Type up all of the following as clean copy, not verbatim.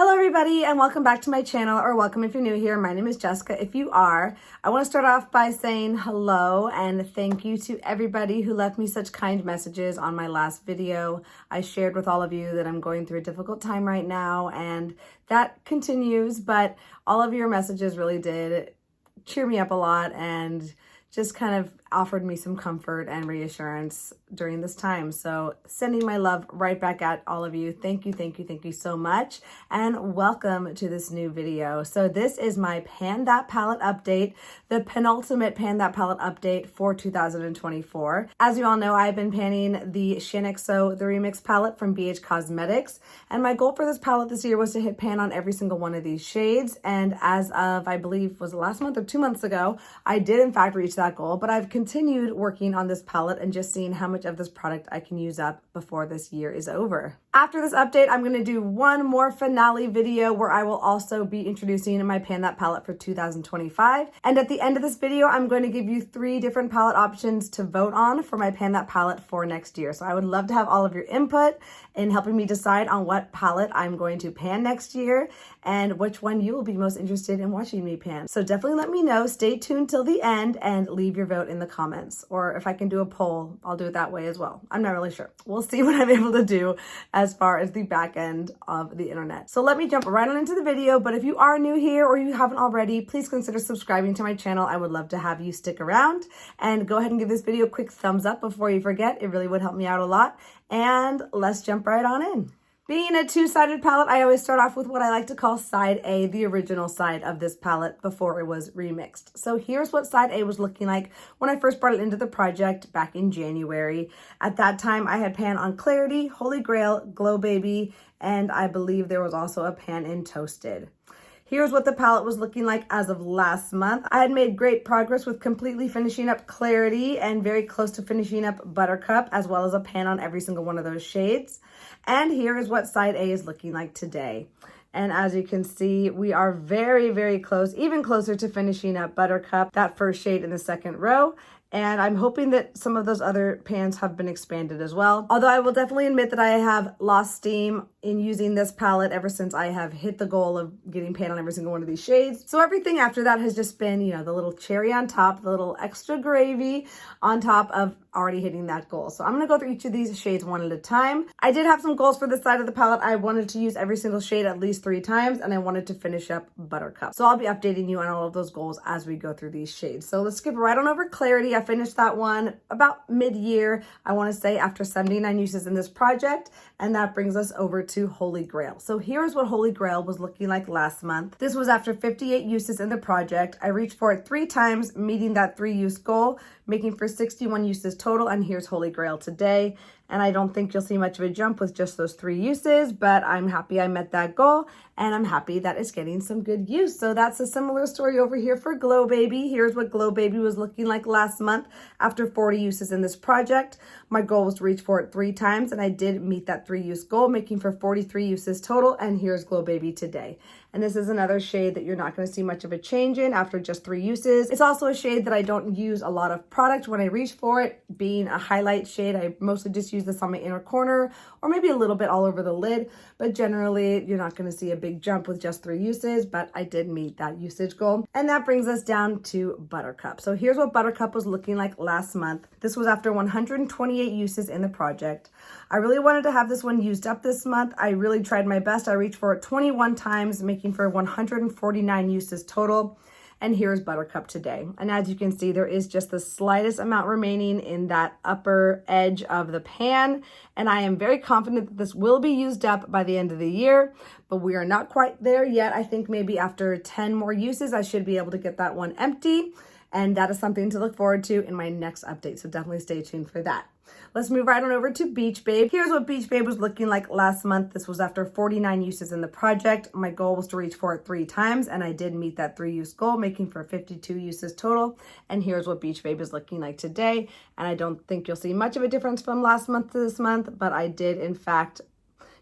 Hello everybody and welcome back to my channel, or welcome if you're new here. My name is Jessica. If you are, I want to start off by saying hello and thank you to everybody who left me such kind messages on my last video. I shared with all of you that I'm going through a difficult time right now, and that continues, but all of your messages really did cheer me up a lot and just kind of offered me some comfort and reassurance during this time. So sending my love right back at all of you. Thank you so much. And welcome to this new video. So this is my Pan That Palette update, the penultimate Pan That Palette update for 2024. As you all know, I've been panning the Shaaaanxo, the Remix palette from BHcosmetics. And my goal for this palette this year was to hit pan on every single one of these shades. And as of, I believe, was it last month or 2 months ago, I did in fact reach that goal, but I've continued working on this palette and just seeing how much of this product I can use up before this year is over. After this update, I'm going to do one more finale video where I will also be introducing my Pan That palette for 2025. And at the end of this video, I'm going to give you 3 different palette options to vote on for my Pan That palette for next year. So I would love to have all of your input in helping me decide on what palette I'm going to pan next year and which one you will be most interested in watching me pan. So definitely let me know. Stay tuned till the end and leave your vote in the comments. Or if I can do a poll, I'll do it that way as well. I'm not really sure. We'll see what I'm able to do as far as the back end of the internet. So let me jump right on into the video. But if you are new here or you haven't already, please consider subscribing to my channel. I would love to have you stick around, and go ahead and give this video a quick thumbs up before you forget. It really would help me out a lot. And let's jump right on in. Being a two-sided palette, I always start off with what I like to call side A, the original side of this palette before it was remixed. So here's what side A was looking like when I first brought it into the project back in January. At that time, I had pan on Clarity, Holy Grail, Glow Baby, and I believe there was also a pan in Toasted. Here's what the palette was looking like as of last month. I had made great progress with completely finishing up Clarity and very close to finishing up Buttercup, as well as a pan on every single one of those shades. And here is what side A is looking like today. And as you can see, we are very close, even closer to finishing up Buttercup, that first shade in the second row. And I'm hoping that some of those other pans have been expanded as well. Although I will definitely admit that I have lost steam in using this palette ever since I have hit the goal of getting pan on every single one of these shades. So everything after that has just been, you know, the little cherry on top, the little extra gravy on top of already hitting that goal. So I'm gonna go through each of these shades one at a time. I did have some goals for this side of the palette. I wanted to use every single shade at least 3 times, and I wanted to finish up Buttercup. So I'll be updating you on all of those goals as we go through these shades. So let's skip right on over Clarity. I finished that one about mid-year, I wanna say, after 79 uses in this project, and that brings us over to Holy Grail. So here's what Holy Grail was looking like last month. This was after 58 uses in the project. I reached for it 3 times, meeting that 3-use goal, making for 61 uses total, and here's Holy Grail today. And I don't think you'll see much of a jump with just those 3 uses, but I'm happy I met that goal, and I'm happy that it's getting some good use. So that's a similar story over here for Glow Baby. Here's what Glow Baby was looking like last month after 40 uses in this project. My goal was to reach for it 3 times, and I did meet that 3-use goal, making for 43 uses total, and here's Glow Baby today. And this is another shade that you're not going to see much of a change in after just 3 uses. It's also a shade that I don't use a lot of product when I reach for it. Being a highlight shade, I mostly just use this on my inner corner or maybe a little bit all over the lid, but generally you're not going to see a big jump with just 3 uses, but I did meet that usage goal. And that brings us down to Buttercup. So here's what Buttercup was looking like last month. This was after 128 uses in the project. I really wanted to have this one used up this month. I really tried my best. I reached for it 21 times, making for 149 uses total. And here's Buttercup today. And as you can see, there is just the slightest amount remaining in that upper edge of the pan. And I am very confident that this will be used up by the end of the year, but we are not quite there yet. I think maybe after 10 more uses, I should be able to get that one empty. And that is something to look forward to in my next update. So definitely stay tuned for that. Let's move right on over to Beach Babe. Here's what Beach Babe was looking like last month. This was after 49 uses in the project. My goal was to reach for it 3 times, and I did meet that 3-use goal, making for 52 uses total. And here's what Beach Babe is looking like today. And I don't think you'll see much of a difference from last month to this month, but I did, in fact,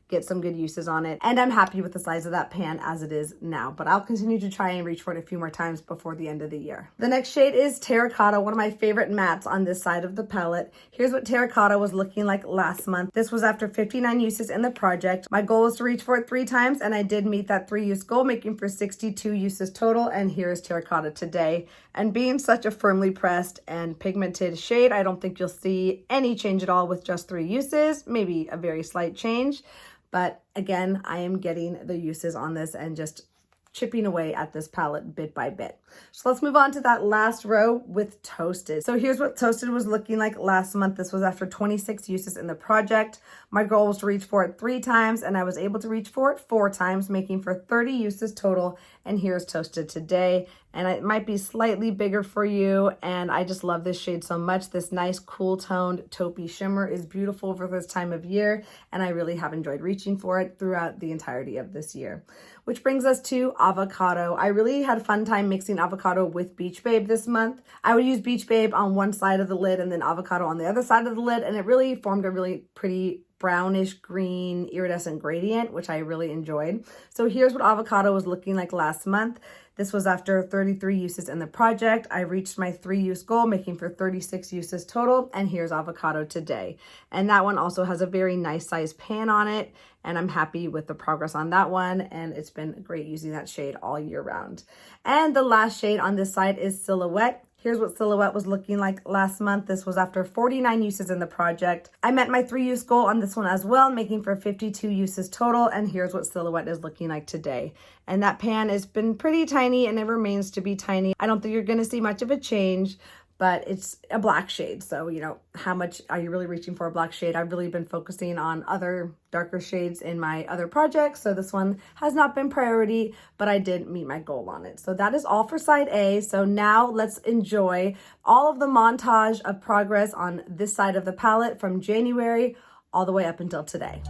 get some good uses on it. And I'm happy with the size of that pan as it is now, but I'll continue to try and reach for it a few more times before the end of the year. The next shade is Terracotta, one of my favorite mattes on this side of the palette. Here's what Terracotta was looking like last month. This was after 59 uses in the project. My goal was to reach for it 3 times, and I did meet that 3-use goal, making for 62 uses total. And here is Terracotta today. And being such a firmly pressed and pigmented shade, I don't think you'll see any change at all with just 3 uses, maybe a very slight change. But again, I am getting the uses on this and just chipping away at this palette bit by bit. So let's move on to that last row with Toasted. So here's what Toasted was looking like last month. This was after 26 uses in the project. My goal was to reach for it 3 times, and I was able to reach for it 4 times, making for 30 uses total. And here's Toasted today. And it might be slightly bigger for you. And I just love this shade so much. This nice cool toned taupey shimmer is beautiful for this time of year. And I really have enjoyed reaching for it throughout the entirety of this year. Which brings us to Avocado. I really had a fun time mixing Avocado with Beach Babe this month. I would use Beach Babe on one side of the lid and then Avocado on the other side of the lid. And it really formed a really pretty brownish green iridescent gradient, which I really enjoyed. So here's what Avocado was looking like last month. This was after 33 uses in the project. I reached my 3-use goal, making for 36 uses total. And here's Avocado today. And that one also has a very nice size pan on it. And I'm happy with the progress on that one. And it's been great using that shade all year round. And the last shade on this side is Silhouette. Here's what Silhouette was looking like last month. This was after 49 uses in the project. I met my 3-use goal on this one as well, making for 52 uses total. And here's what Silhouette is looking like today. And that pan has been pretty tiny and it remains to be tiny. I don't think you're going to see much of a change, but it's a black shade. So, you know, how much are you really reaching for a black shade? I've really been focusing on other darker shades in my other projects. So this one has not been priority, but I did meet my goal on it. So that is all for side A. So now let's enjoy all of the montage of progress on this side of the palette from January all the way up until today.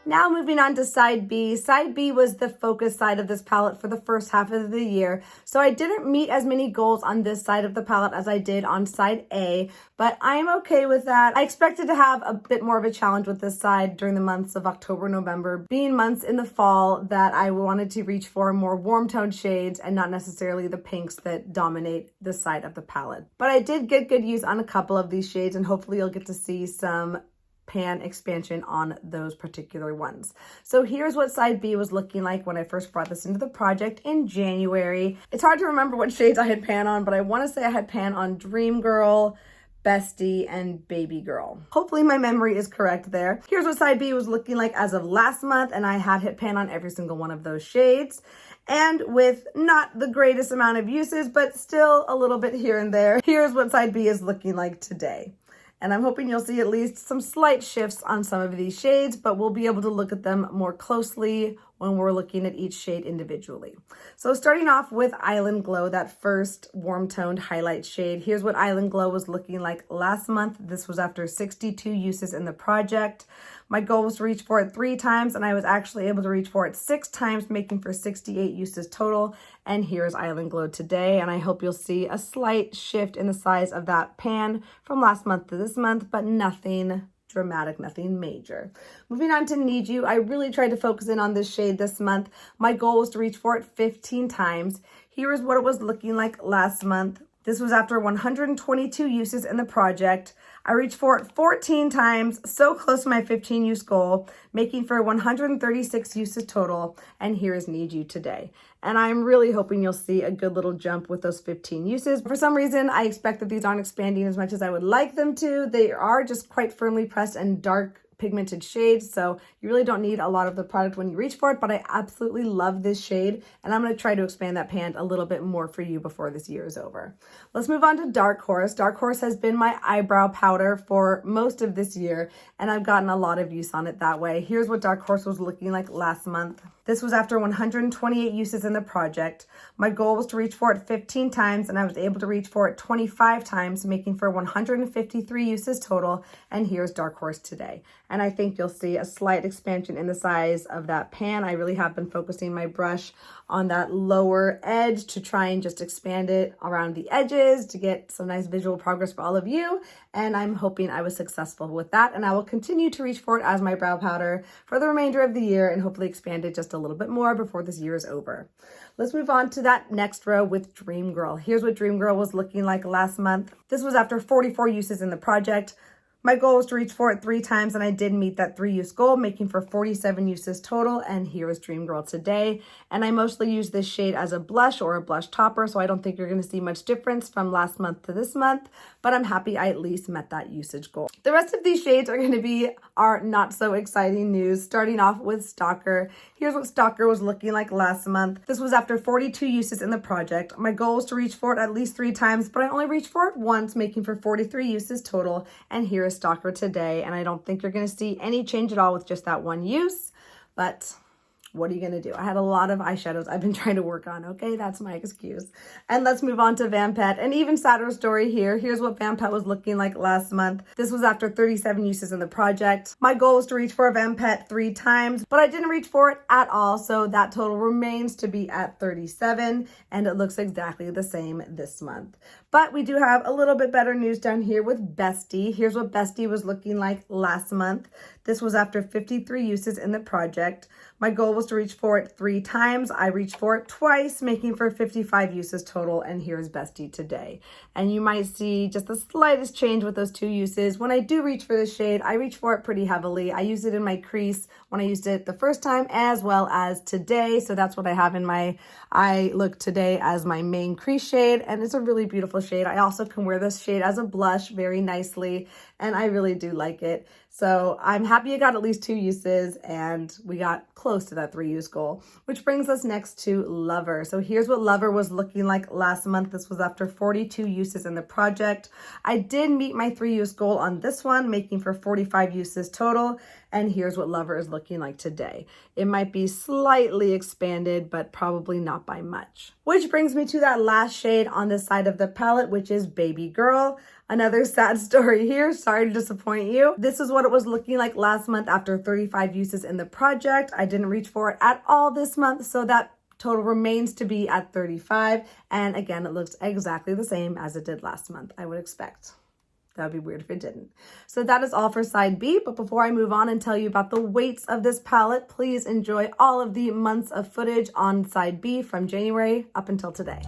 Now moving on to side B. Side B was the focus side of this palette for the first half of the year. So I didn't meet as many goals on this side of the palette as I did on side A, but I'm okay with that. I expected to have a bit more of a challenge with this side during the months of October, November, being months in the fall that I wanted to reach for more warm toned shades and not necessarily the pinks that dominate this side of the palette. But I did get good use on a couple of these shades, and hopefully you'll get to see some pan expansion on those particular ones. So here's what side B was looking like when I first brought this into the project in January. It's hard to remember what shades I had pan on, but I want to say I had pan on Dream Girl, Bestie, and Baby Girl. Hopefully my memory is correct there. Here's what side B was looking like as of last month, and I had hit pan on every single one of those shades. And with not the greatest amount of uses, but still a little bit here and there. Here's what side B is looking like today. And I'm hoping you'll see at least some slight shifts on some of these shades, but we'll be able to look at them more closely when we're looking at each shade individually. So starting off with Island Glow, that first warm toned highlight shade, here's what Island Glow was looking like last month. This was after 62 uses in the project. My goal was to reach for it 3 times, and I was actually able to reach for it 6 times, making for 68 uses total. And here's Island Glow today, and I hope you'll see a slight shift in the size of that pan from last month to this month, but nothing dramatic, nothing major. Moving on to Need You, I really tried to focus in on this shade this month. My goal was to reach for it 15 times. Here is what it was looking like last month. This was after 122 uses in the project. I reached for it 14 times, so close to my 15 use goal, making for 136 uses total. And here is Need You today. And I'm really hoping you'll see a good little jump with those 15 uses. For some reason, I expect that these aren't expanding as much as I would like them to. They are just quite firmly pressed and dark pigmented shades, so you really don't need a lot of the product when you reach for it, but I absolutely love this shade, and I'm going to try to expand that pan a little bit more for you before this year is over. Let's move on to Dark Horse. Dark Horse has been my eyebrow powder for most of this year, and I've gotten a lot of use on it that way. Here's what Dark Horse was looking like last month. This was after 128 uses in the project. My goal was to reach for it 15 times, and I was able to reach for it 25 times, making for 153 uses total. And here's Dark Horse today. And I think you'll see a slight expansion in the size of that pan. I really have been focusing my brush on that lower edge to try and just expand it around the edges to get some nice visual progress for all of you. And I'm hoping I was successful with that. And I will continue to reach for it as my brow powder for the remainder of the year and hopefully expand it just a little bit more before this year is over. Let's move on to that next row with Dream Girl. Here's what Dream Girl was looking like last month. This was after 44 uses in the project. My goal was to reach for it 3 times, and I did meet that 3-use goal, making for 47 uses total. And here is Dream Girl today. And I mostly use this shade as a blush or a blush topper, so I don't think you're going to see much difference from last month to this month, but I'm happy I at least met that usage goal. The rest of these shades are going to be our not so exciting news, starting off with Stalker. Here's what Stalker was looking like last month. This was after 42 uses in the project. My goal was to reach for it at least 3 times, but I only reached for it once, making for 43 uses total. And here is Stalker today, and I don't think you're going to see any change at all with just that one use, but what are you going to do? I had a lot of eyeshadows I've been trying to work on, okay? That's my excuse. And let's move on to Vampette. An even sadder story here. Here's what Vampette was looking like last month. This was after 37 uses in the project. My goal was to reach for a Vampette 3 times, but I didn't reach for it at all, so that total remains to be at 37, and it looks exactly the same this month. But we do have a little bit better news down here with Bestie. Here's what Bestie was looking like last month. This was after 53 uses in the project. My goal was to reach for it 3 times. I reached for it twice, making for 55 uses total, and here's Bestie today. And you might see just the slightest change with those 2 uses. When I do reach for this shade, I reach for it pretty heavily. I use it in my crease when I used it the first time as well as today, so that's what I have in my eye look today as my main crease shade, and it's a really beautiful shade. I also can wear this shade as a blush very nicely, and I really do like it. So I'm happy I got at least 2 uses, and we got close to that 3-use goal, which brings us next to Lover. So here's what Lover was looking like last month. This was after 42 uses in the project. I did meet my 3-use goal on this one, making for 45 uses total. And here's what Lover is looking like today. It might be slightly expanded, but probably not by much. Which brings me to that last shade on this side of the palette, which is Baby Girl. Another sad story here. Sorry to disappoint you. This is what it was looking like last month after 35 uses in the project. I didn't reach for it at all this month, so that total remains to be at 35. And again, it looks exactly the same as it did last month, I would expect. That would be weird if it didn't. So that is all for side B. But before I move on and tell you about the weights of this palette, please enjoy all of the months of footage on side B from January up until today.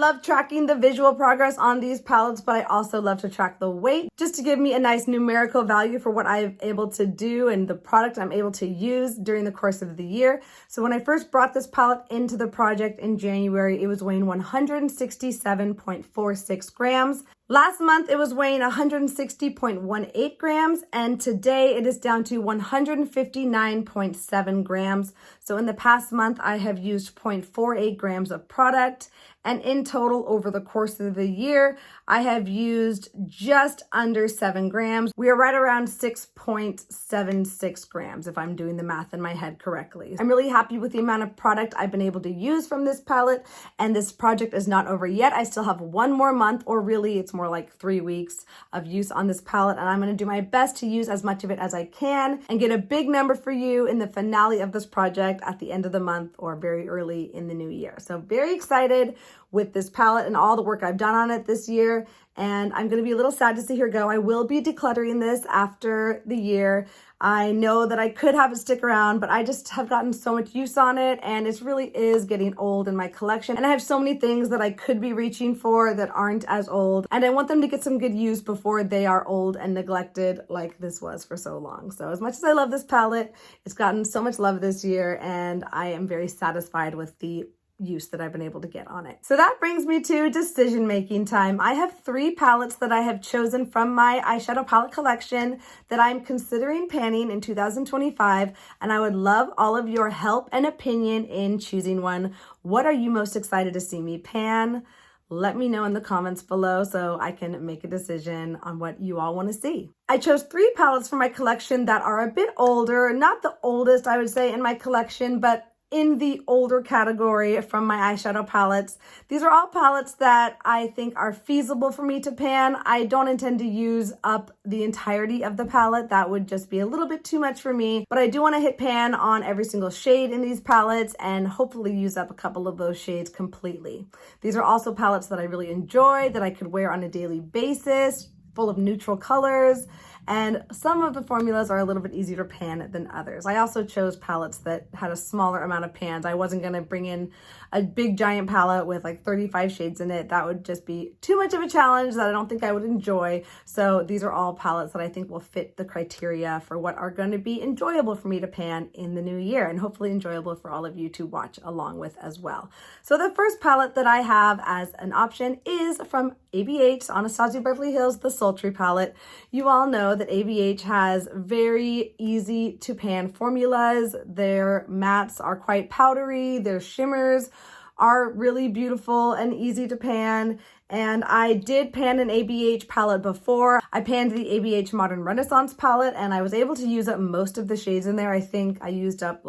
love tracking the visual progress on these palettes, but I also love to track the weight just to give me a nice numerical value for what I'm able to do and the product I'm able to use during the course of the year. So when I first brought this palette into the project in January, it was weighing 167.46 grams. Last month, it was weighing 160.18 grams, and today it is down to 159.7 grams. So in the past month, I have used 0.48 grams of product, and in total, over the course of the year, I have used just under 7 grams. We are right around 6.76 grams, if I'm doing the math in my head correctly. I'm really happy with the amount of product I've been able to use from this palette, and this project is not over yet. I still have 1 more month, or really it's more like 3 weeks of use on this palette, and I'm going to do my best to use as much of it as I can and get a big number for you in the finale of this project at the end of the month or very early in the new year. So very excited with this palette and all the work I've done on it this year, and I'm going to be a little sad to see her go. I will be decluttering this after the year. I know that I could have it stick around, but I just have gotten so much use on it, and it really is getting old in my collection. And I have so many things that I could be reaching for that aren't as old, and I want them to get some good use before they are old and neglected like this was for so long. So as much as I love this palette, it's gotten so much love this year, and I am very satisfied with the use that I've been able to get on it. So that brings me to decision-making time. I have 3 palettes that I have chosen from my eyeshadow palette collection that I'm considering panning in 2025, and I would love all of your help and opinion in choosing one. What are you most excited to see me pan? Let me know in the comments below so I can make a decision on what you all want to see. I chose 3 palettes from my collection that are a bit older, not the oldest I would say in my collection, but in the older category from my eyeshadow palettes. These are all palettes that I think are feasible for me to pan. I don't intend to use up the entirety of the palette. That would just be a little bit too much for me, but I do want to hit pan on every single shade in these palettes and hopefully use up a couple of those shades completely. These are also palettes that I really enjoy, that I could wear on a daily basis, full of neutral colors, and some of the formulas are a little bit easier to pan than others. I also chose palettes that had a smaller amount of pans. I wasn't going to bring in a big giant palette with like 35 shades in it. That would just be too much of a challenge that I don't think I would enjoy. So these are all palettes that I think will fit the criteria for what are going to be enjoyable for me to pan in the new year, and hopefully enjoyable for all of you to watch along with as well. So the first palette that I have as an option is from ABH, Anastasia Beverly Hills, the Sultry palette. You all know that ABH has very easy to pan formulas. Their mattes are quite powdery. Their shimmers are really beautiful and easy to pan. And I did pan an ABH palette before. I panned the ABH Modern Renaissance palette, and I was able to use up most of the shades in there. I think I used up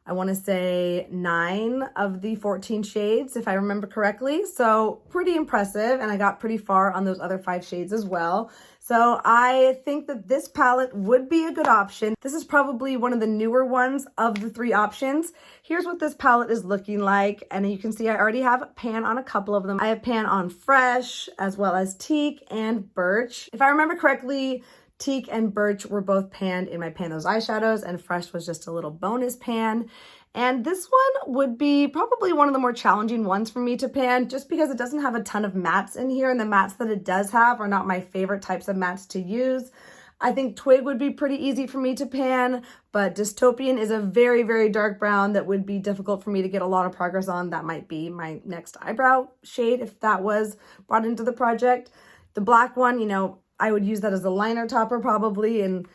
I want to say 9 of the 14 shades, if I remember correctly. So pretty impressive. And I got pretty far on those other 5 shades as well. So I think that this palette would be a good option. This is probably one of the newer ones of the 3 options. Here's what this palette is looking like. And you can see I already have pan on a couple of them. I have pan on Fresh, as well as Teak and Birch. If I remember correctly, Teak and Birch were both panned in my Pan Those Eyeshadows, and Fresh was just a little bonus pan. And this one would be probably one of the more challenging ones for me to pan, just because it doesn't have a ton of mattes in here, and the mattes that it does have are not my favorite types of mattes to use. I think Twig would be pretty easy for me to pan, but Dystopian is a very, very dark brown that would be difficult for me to get a lot of progress on. That might be my next eyebrow shade if that was brought into the project. The black one, I would use that as a liner topper probably and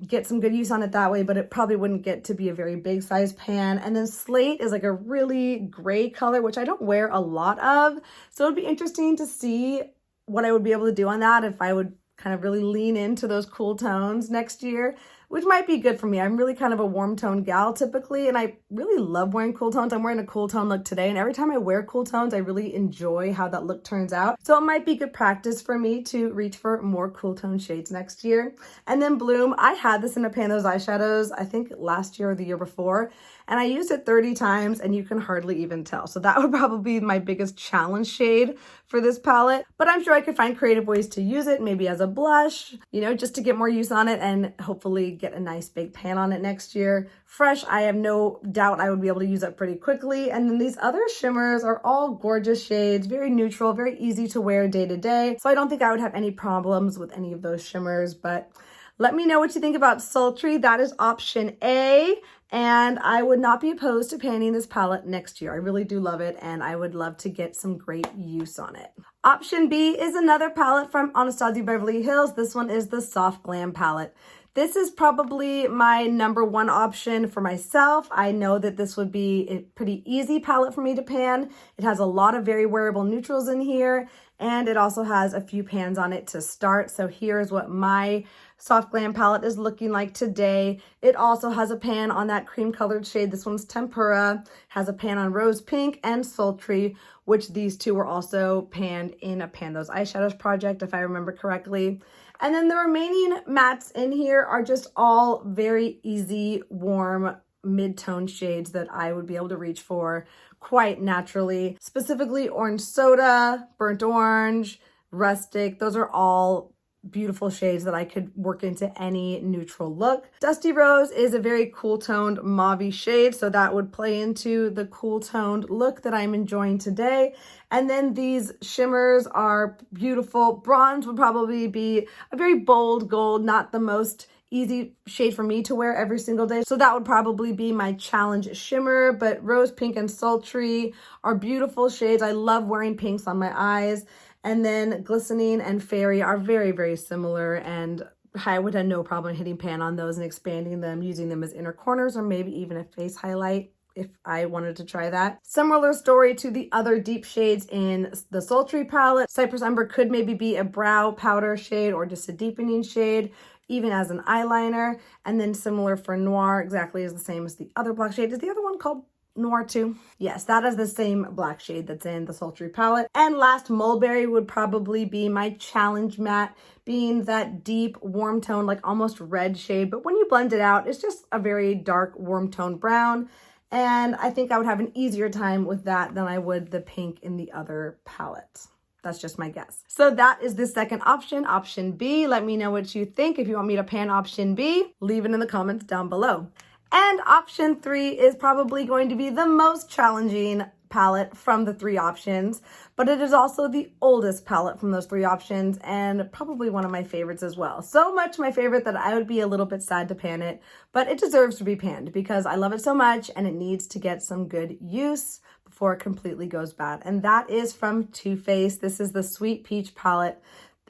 get some good use on it that way, but it probably wouldn't get to be a very big size pan. And then Slate is like a really gray color, which I don't wear a lot of. So it'd be interesting to see what I would be able to do on that if I would kind of really lean into those cool tones next year, which might be good for me. I'm really kind of a warm tone gal typically, and I really love wearing cool tones. I'm wearing a cool tone look today, and every time I wear cool tones, I really enjoy how that look turns out. So it might be good practice for me to reach for more cool tone shades next year. And then Bloom, I had this in a Pan Those Eyeshadows, I think last year or the year before, and I used it 30 times and you can hardly even tell. So that would probably be my biggest challenge shade for this palette, but I'm sure I could find creative ways to use it, maybe as a blush, just to get more use on it and hopefully get a nice big pan on it next year. Fresh, I have no doubt I would be able to use that pretty quickly. And then these other shimmers are all gorgeous shades, very neutral, very easy to wear day to day. So I don't think I would have any problems with any of those shimmers, but let me know what you think about Sultry. That is option A. And I would not be opposed to panning this palette next year. I really do love it, and I would love to get some great use on it. Option B is another palette from Anastasia Beverly Hills. This one is the Soft Glam palette. This is probably my #1 option for myself. I know that this would be a pretty easy palette for me to pan. It has a lot of very wearable neutrals in here, and it also has a few pans on it to start. So here's what my Soft Glam palette is looking like today. It also has a pan on that cream colored shade. This one's Tempura, has a pan on Rose Pink and Sultry, which these two were also panned in a Pan Those Eyeshadows project, if I remember correctly. And then the remaining mattes in here are just all very easy, warm, mid-tone shades that I would be able to reach for quite naturally. Specifically Orange Soda, Burnt Orange, Rustic. Those are all beautiful shades that I could work into any neutral look. Dusty Rose is a very cool toned mauve shade, so that would play into the cool toned look that I'm enjoying today. And then these shimmers are beautiful. Bronze would probably be a very bold gold, not the most easy shade for me to wear every single day. So that would probably be my challenge shimmer, but Rose Pink and Sultry are beautiful shades. I love wearing pinks on my eyes. And then Glistening and Fairy are very, very similar, and I would have no problem hitting pan on those and expanding them, using them as inner corners or maybe even a face highlight if I wanted to try that. Similar story to the other deep shades in the Sultry palette. Cypress Umber could maybe be a brow powder shade or just a deepening shade, even as an eyeliner. And then similar for Noir, exactly as the same as the other black shade. Is the other one called Noir too? Yes, that is the same black shade that's in the Sultry palette. And last, Mulberry would probably be my challenge matte, being that deep warm tone, like almost red shade, but when you blend it out, it's just a very dark warm tone brown. And I think I would have an easier time with that than I would the pink in the other palette. That's just my guess. So that is the second option, option B. Let me know what you think. If you want me to pan option B, leave it in the comments down below. And option 3 is probably going to be the most challenging palette from the 3 options, but it is also the oldest palette from those 3 options and probably one of my favorites as well. So much my favorite that I would be a little bit sad to pan it, but it deserves to be panned because I love it so much and it needs to get some good use before it completely goes bad. And that is from Too Faced. This is the Sweet Peach palette.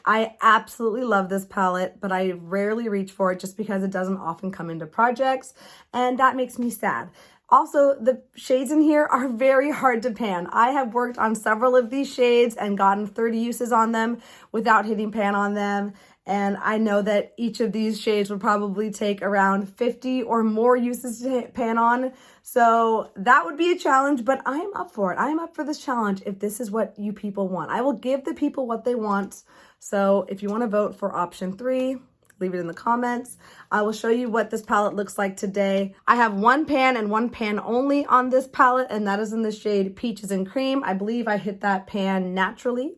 I absolutely love this palette, but I rarely reach for it just because it doesn't often come into projects, and that makes me sad. Also, the shades in here are very hard to pan. I have worked on several of these shades and gotten 30 uses on them without hitting pan on them. And I know that each of these shades would probably take around 50 or more uses to hit pan on. So that would be a challenge, but I'm up for it. I'm up for this challenge if this is what you people want. I will give the people what they want. So if you want to vote for option 3, leave it in the comments. I will show you what this palette looks like today. I have one pan and one pan only on this palette, and that is in the shade Peaches and Cream. I believe I hit that pan naturally.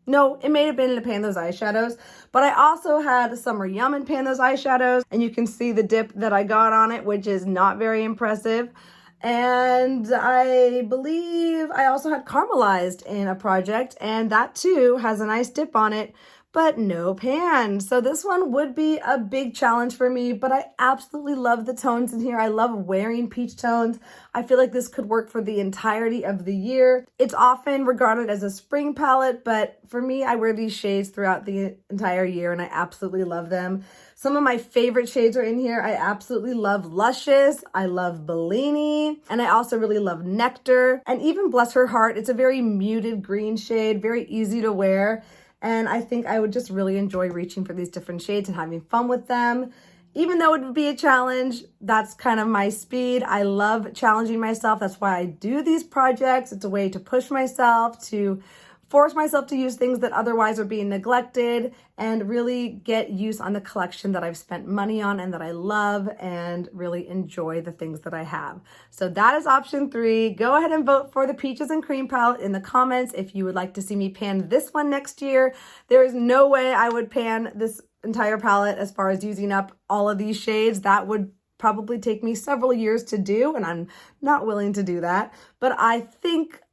No, it may have been in a Pan Those Eyeshadows, but I also had Summer Yum in Pan Those Eyeshadows, and you can see the dip that I got on it, which is not very impressive. And I believe I also had Caramelized in a project, and that too has a nice dip on it, but no pan. So this one would be a big challenge for me, but I absolutely love the tones in here. I love wearing peach tones. I feel like this could work for the entirety of the year. It's often regarded as a spring palette, but for me, I wear these shades throughout the entire year and I absolutely love them. Some of my favorite shades are in here. I absolutely love Luscious. I love Bellini. And I also really love Nectar. And even Bless Her Heart, it's a very muted green shade, very easy to wear. And I think I would just really enjoy reaching for these different shades and having fun with them. Even though it would be a challenge, that's kind of my speed. I love challenging myself. That's why I do these projects. It's a way to push myself, to force myself to use things that otherwise are being neglected, and really get use on the collection that I've spent money on and that I love, and really enjoy the things that I have. So that is option 3. Go ahead and vote for the Peaches and Cream palette in the comments if you would like to see me pan this one next year. There is no way I would pan this entire palette as far as using up all of these shades. That would probably take me several years to do, and I'm not willing to do that. But I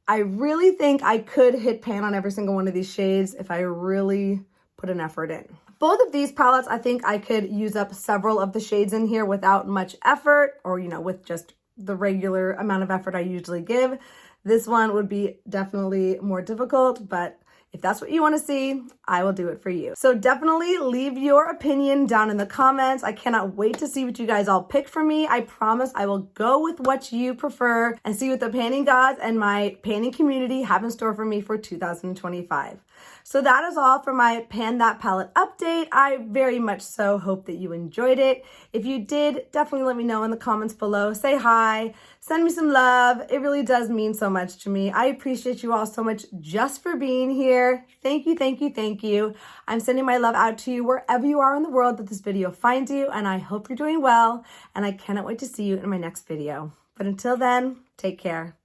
really think I could hit pan on every single one of these shades if I really put an effort in. Both of these palettes, I think I could use up several of the shades in here without much effort, or, you know, with just the regular amount of effort I usually give. This one would be definitely more difficult, but if that's what you want to see, I will do it for you. So definitely leave your opinion down in the comments. I cannot wait to see what you guys all pick for me. I promise I will go with what you prefer and see what the painting gods and my painting community have in store for me for 2025. So that is all for my Pan That Palette update. I very much so hope that you enjoyed it. If you did, definitely let me know in the comments below. Say hi, send me some love. It really does mean so much to me. I appreciate you all so much just for being here. Thank you, thank you, thank you. I'm sending my love out to you wherever you are in the world that this video finds you, and I hope you're doing well, and I cannot wait to see you in my next video. But until then, take care.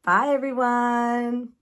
Bye, everyone.